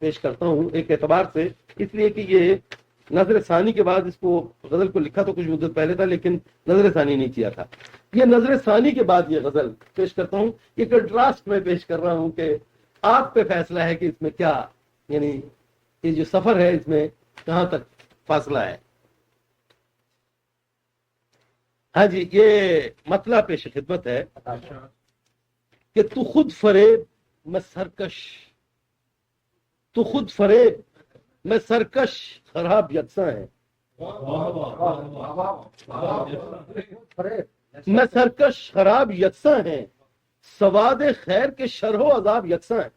پیش کرتا ہوں ایک اعتبار سے، اس لیے کہ یہ نظر ثانی کے بعد اس کو غزل کو لکھا تو کچھ مدت پہلے تھا لیکن نظر ثانی نہیں کیا تھا. یہ نظر ثانی کے بعد یہ غزل پیش کرتا ہوں. یہ کنٹراسٹ میں پیش کر رہا ہوں کہ آپ پہ فیصلہ ہے کہ اس میں کیا، یعنی یہ جو سفر ہے اس میں کہاں تک فاصلہ ہے. ہاں جی، یہ مطلب پیش خدمت ہے کہ تو خود فریب میں سرکش، تو خود فریب میں سرکش خراب یکساں ہے. میں سرکش خراب یکساں ہیں، سواد خیر کے شرح و عذاب یکساں ہیں.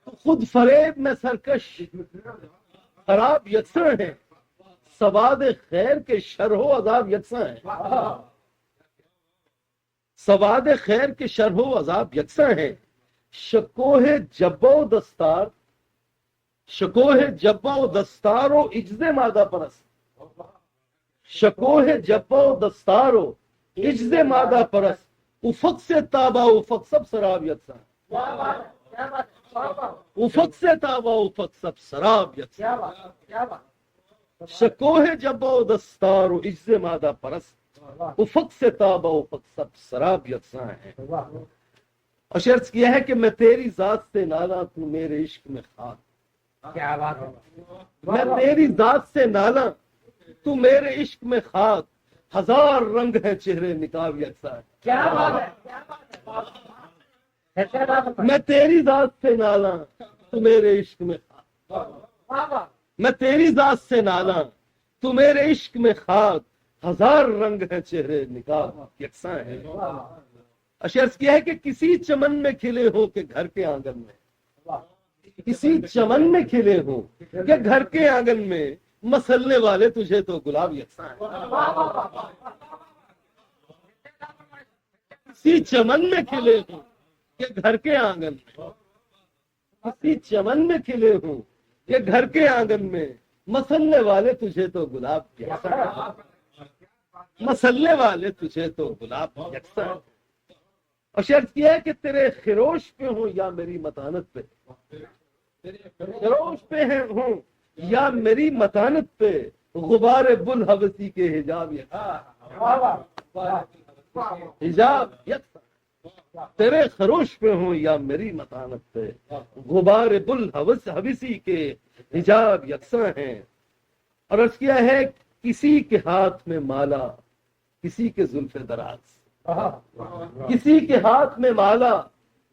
تو خود فریب میں سرکش خراب یکساں ہیں، سواد خیر کے شرح و عذاب یکساں ہیں. سواد خیر کے شرح و عذاب یکساں ہیں. شکوہ جبہ و دستار، شکوہ جبہ و دستار و عجز مادہ پرست، شکوہ جبہ و دستار و عجز مادہ پرست، افق سے تابا افق سب سراب یکساں ہیں. افق سے تابا افق سب سراب یکساں ہیں. شکوہ جبہ و دستار و عجز مادہ پرست، افق سے تابا افق سب سراب یکساں ہیں. اور شرط کیا ہے کہ میں تیری ذات سے نالا تو میرے عشق میں خاک. کیا بات ہے. میں تیری ذات سے نالا تو میرے عشق میں خاک، ہزار رنگ ہے چہرے نقاب یکساں ہیں. کیا بات ہے. میں تیری ذات سے نالا تو میرے عشق میں خاک، میں تیری ذات سے نالا تو میرے عشق میں خاک، ہزار رنگ ہے چہرے نقاب یکساں ہیں. اشرف کیا ہے کہ کسی چمن میں کھلے ہو کہ گھر کے آنگن میں، کسی چمن میں کھلے ہو کہ گھر کے آنگن میں، مسلنے والے تجھے تو گلاب یکساں ہیں. کسی چمن میں کھلے ہو کہ گھر کے آنگن میں، کسی چمن میں کھلے ہو کہ گھر کے آنگن میں، مسلنے والے تجھے تو گلاب یکساں ہیں. مسلنے والے تجھے تو گلاب یکساں ہیں. اور شرط کیا ہے کہ تیرے خروش پہ ہوں یا میری متانت پہ، خروش پہ ہوں یا میری متانت پہ، غبار بلحوثی کے حجاب حجاب یکساں. تیرے خروش پہ ہوں یا میری متانت پہ، غبار بلحوثی کے حجاب یکساں ہیں. اور عرض کیا ہے کسی کے ہاتھ میں مالا، کسی کے زلف دراز، کسی کے ہاتھ میں مالا،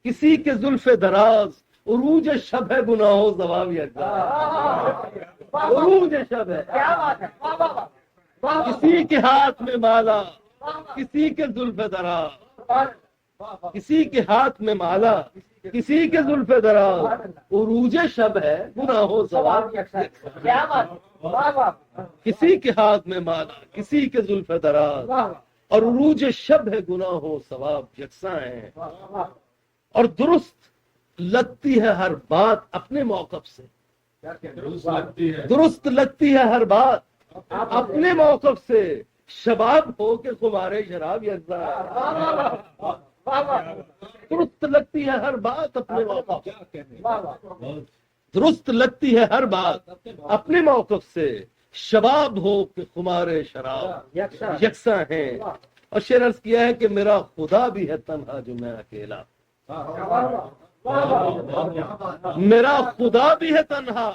کسی کے زلف دراز، عروج شب ہے گناہ و ثواب یکساں. عروج شب ہے، کسی کے ہاتھ میں مالا، کسی کے زلف دراز، کسی کے ہاتھ میں مالا، کسی کے زلف دراز، عروج شب ہے گناہ و ثواب یکساں. کسی کے ہاتھ میں مالا، کسی کے زلف دراز، اور عروج شب ہے گناہ و ثواب یکساں ہیں. اور درست لگتی ہے ہر بات اپنے موقف سے، درست لگتی ہے ہر بات اپنے موقف سے، شباب ہو کے خمارے شراب یکساں ہیں. درست لگتی ہے ہر بات اپنے موقف سے، درست لگتی ہے ہر بات اپنے موقف سے، شباب ہو کہ خمارے شراب یکساں ہیں. اور شعر عرض کیا ہے کہ میرا خدا بھی ہے تنہا جو میں اکیلا، میرا خدا بھی ہے تنہا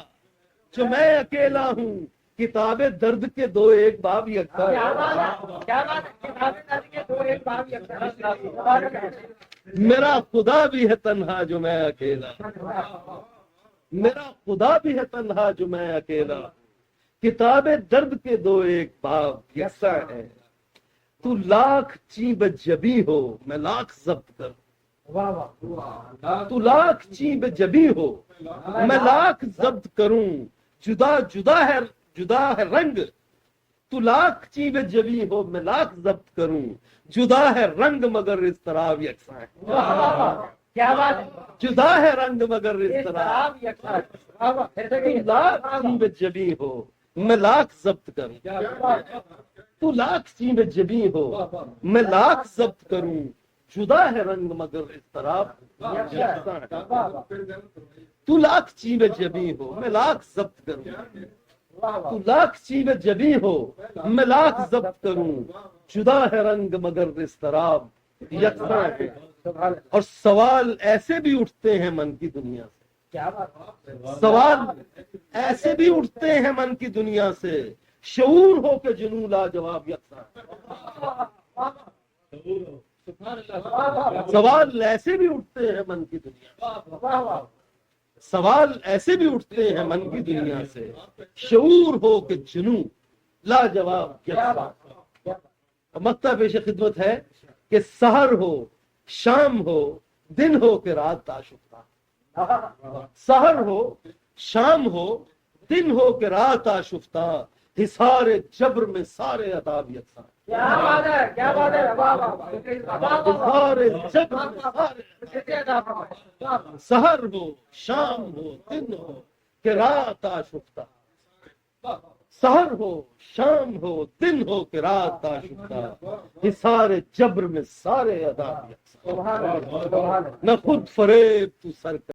جو میں اکیلا ہوں، کتاب درد کے دو ایک باب یکساں ہیں. میرا خدا بھی ہے تنہا جو میں اکیلا، میرا خدا بھی ہے تنہا جو میں اکیلا، کتاب درد کے دو ایک باب یکساں ہیں. تو لاکھ چیب جبی ہو میں لاکھ ضبط کروں، تو لاکھ چیب جبی ہو میں لاکھ ضبط کروں، جدا جدا ہے رنگ، تو لاکھ چیب جبی ہو میں لاکھ ضبط کروں، جدا ہے رنگ مگر اضطراب یکساں ہے. کیا بات ہے. جدا ہے رنگ مگر اضطراب یکساں ہے. لاکھ چیب جبی ہو میں لاکھ ضبط کروں، تو لاکھ چیب جبی ہو میں لاکھ ضبط کروں، جدا ہے رنگ مگر اضطراب یکساں ہے۔ واہ واہ تو لاکھ چیمے جبیں ہو میں لاکھ ضبط کروں، واہ تو واہ لاکھ چیمے جبیں ہو میں لاکھ ضبط کروں، جدا ہے رنگ مگر اضطراب یکساں ہے۔ سبحان اللہ، اور سوال ایسے بھی اٹھتے ہیں من کی دنیا سے، کیا بات ہے، سوال ایسے بھی اٹھتے ہیں من کی دنیا سے، شعور ہو کے جنوں لاجواب یکساں ہے۔ سوال ایسے بھی اٹھتے ہیں من کی دنیا سے، واہ واہ سوال ایسے بھی اٹھتے ہیں من کی دنیا سے، شعور ہو کہ جنوں لاجواب کیا یکساں۔ بات ہے، اور مکتب پیش خدمت ہے کہ سحر ہو شام ہو دن ہو کہ رات آشفتہ، سحر ہو شام ہو دن ہو کہ رات آشفتہ، حصار جبر میں سارے عذاب یکساں۔ کیا بات ہے، کیا بات ہے، واہ واہ واہ حصار جبر میں سارے، سحر ہو شام ہو دن ہو کہ رات آشفتہ، سحر ہو شام ہو دن ہو کہ رات آشفتہ، حصار جبر میں سارے عذاب یکساں۔ سبحان اللہ، سبحان اللہ۔ نہ خود فریب تو سر